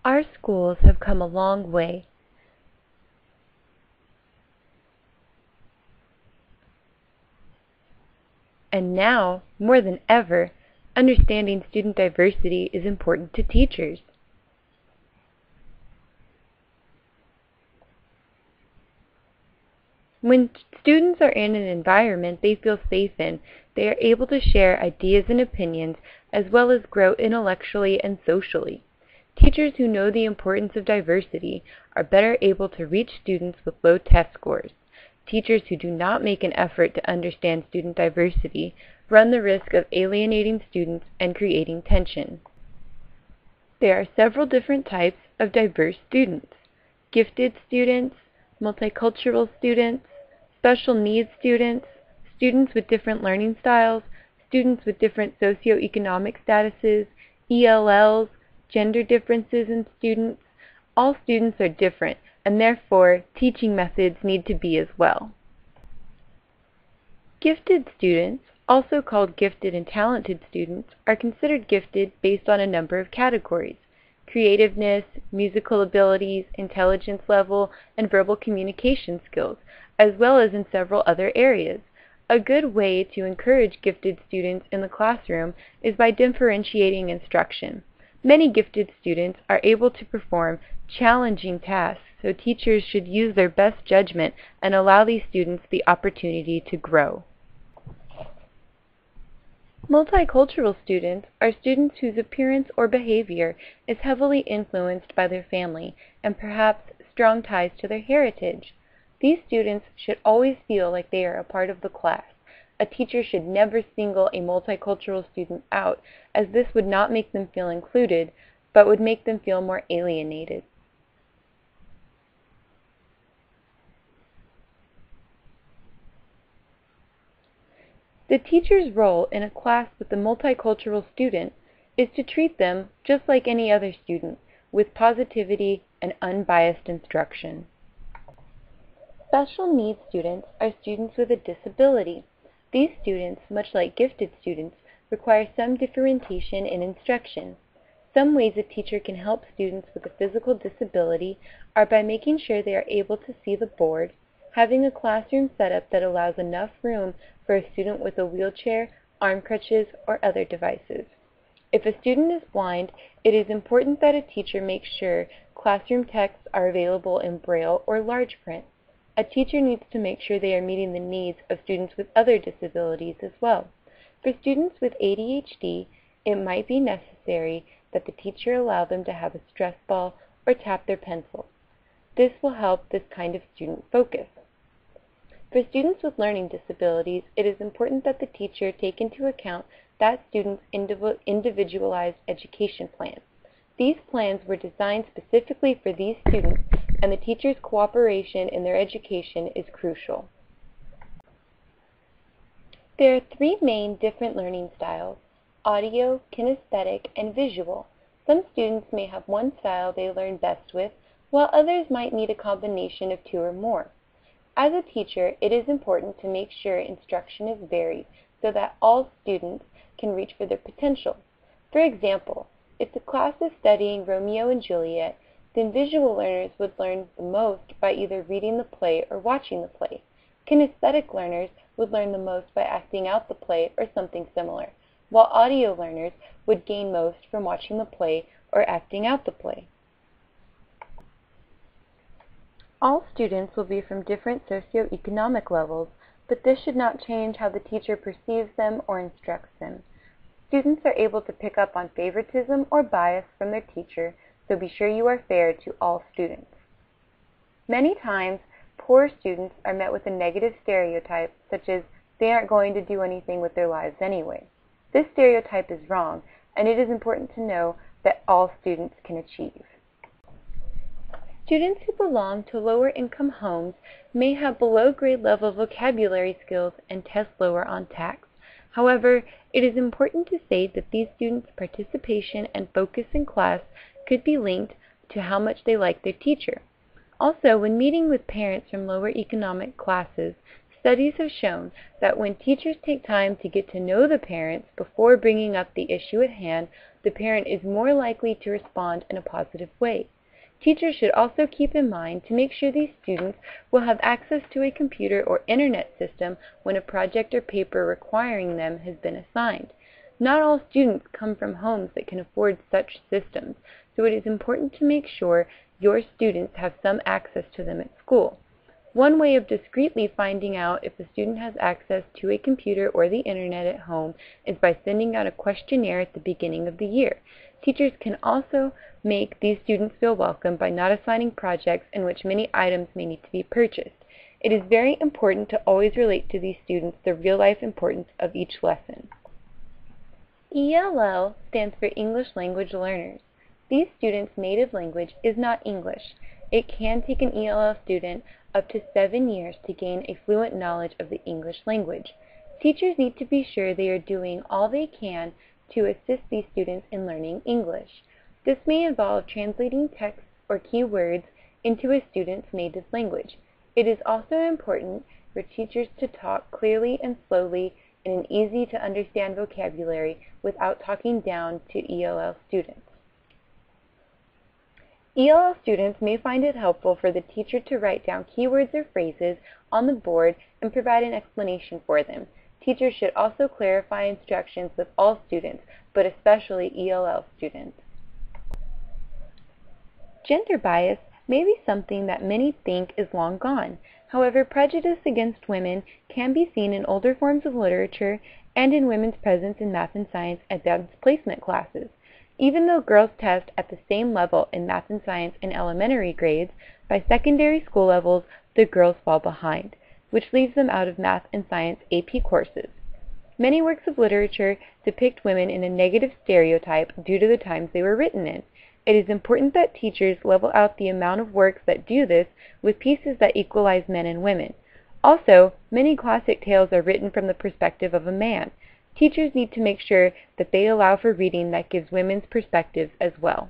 Our schools have come a long way. And now, more than ever, understanding student diversity is important to teachers. When students are in an environment they feel safe in, they are able to share ideas and opinions as well as grow intellectually and socially. Teachers who know the importance of diversity are better able to reach students with low test scores. Teachers who do not make an effort to understand student diversity run the risk of alienating students and creating tension. There are several different types of diverse students: gifted students, multicultural students, special needs students, students with different learning styles, students with different socioeconomic statuses, ELLs, gender differences in students. All students are different, and therefore teaching methods need to be as well. Gifted students, also called gifted and talented students, are considered gifted based on a number of categories: creativeness, musical abilities, intelligence level, and verbal communication skills, as well as in several other areas. A good way to encourage gifted students in the classroom is by differentiating instruction. Many gifted students are able to perform challenging tasks, so teachers should use their best judgment and allow these students the opportunity to grow. Multicultural students are students whose appearance or behavior is heavily influenced by their family and perhaps strong ties to their heritage. These students should always feel like they are a part of the class. A teacher should never single a multicultural student out, as this would not make them feel included, but would make them feel more alienated. The teacher's role in a class with a multicultural student is to treat them just like any other student, with positivity and unbiased instruction. Special needs students are students with a disability. These students, much like gifted students, require some differentiation in instruction. Some ways a teacher can help students with a physical disability are by making sure they are able to see the board, having a classroom setup that allows enough room for a student with a wheelchair, arm crutches, or other devices. If a student is blind, it is important that a teacher makes sure classroom texts are available in Braille or large print. A teacher needs to make sure they are meeting the needs of students with other disabilities as well. For students with ADHD, it might be necessary that the teacher allow them to have a stress ball or tap their pencil. This will help this kind of student focus. For students with learning disabilities, it is important that the teacher take into account that student's individualized education plan. These plans were designed specifically for these students, and the teacher's cooperation in their education is crucial. There are three main different learning styles: audio, kinesthetic, and visual. Some students may have one style they learn best with, while others might need a combination of two or more. As a teacher, it is important to make sure instruction is varied so that all students can reach for their potential. For example, if the class is studying Romeo and Juliet, then visual learners would learn the most by either reading the play or watching the play. Kinesthetic learners would learn the most by acting out the play or something similar, while audio learners would gain most from watching the play or acting out the play. All students will be from different socioeconomic levels, but this should not change how the teacher perceives them or instructs them. Students are able to pick up on favoritism or bias from their teacher, so be sure you are fair to all students. Many times, poor students are met with a negative stereotype, such as they aren't going to do anything with their lives anyway. This stereotype is wrong, and it is important to know that all students can achieve. Students who belong to lower income homes may have below grade level vocabulary skills and test lower on TAKS. However, it is important to say that these students' participation and focus in class could be linked to how much they like their teacher. Also, when meeting with parents from lower economic classes, studies have shown that when teachers take time to get to know the parents before bringing up the issue at hand, the parent is more likely to respond in a positive way. Teachers should also keep in mind to make sure these students will have access to a computer or internet system when a project or paper requiring them has been assigned. Not all students come from homes that can afford such systems, so it is important to make sure your students have some access to them at school. One way of discreetly finding out if a student has access to a computer or the internet at home is by sending out a questionnaire at the beginning of the year. Teachers can also make these students feel welcome by not assigning projects in which many items may need to be purchased. It is very important to always relate to these students the real-life importance of each lesson. ELL stands for English Language Learners. These students' native language is not English. It can take an ELL student up to 7 years to gain a fluent knowledge of the English language. Teachers need to be sure they are doing all they can to assist these students in learning English. This may involve translating text or keywords into a student's native language. It is also important for teachers to talk clearly and slowly in an easy-to-understand vocabulary without talking down to ELL students. ELL students may find it helpful for the teacher to write down keywords or phrases on the board and provide an explanation for them. Teachers should also clarify instructions with all students, but especially ELL students. Gender bias may be something that many think is long gone. However, prejudice against women can be seen in older forms of literature and in women's presence in math and science advanced placement classes. Even though girls test at the same level in math and science in elementary grades, by secondary school levels, the girls fall behind, which leaves them out of math and science AP courses. Many works of literature depict women in a negative stereotype due to the times they were written in. It is important that teachers level out the amount of works that do this with pieces that equalize men and women. Also, many classic tales are written from the perspective of a man. Teachers need to make sure that they allow for reading that gives women's perspectives as well.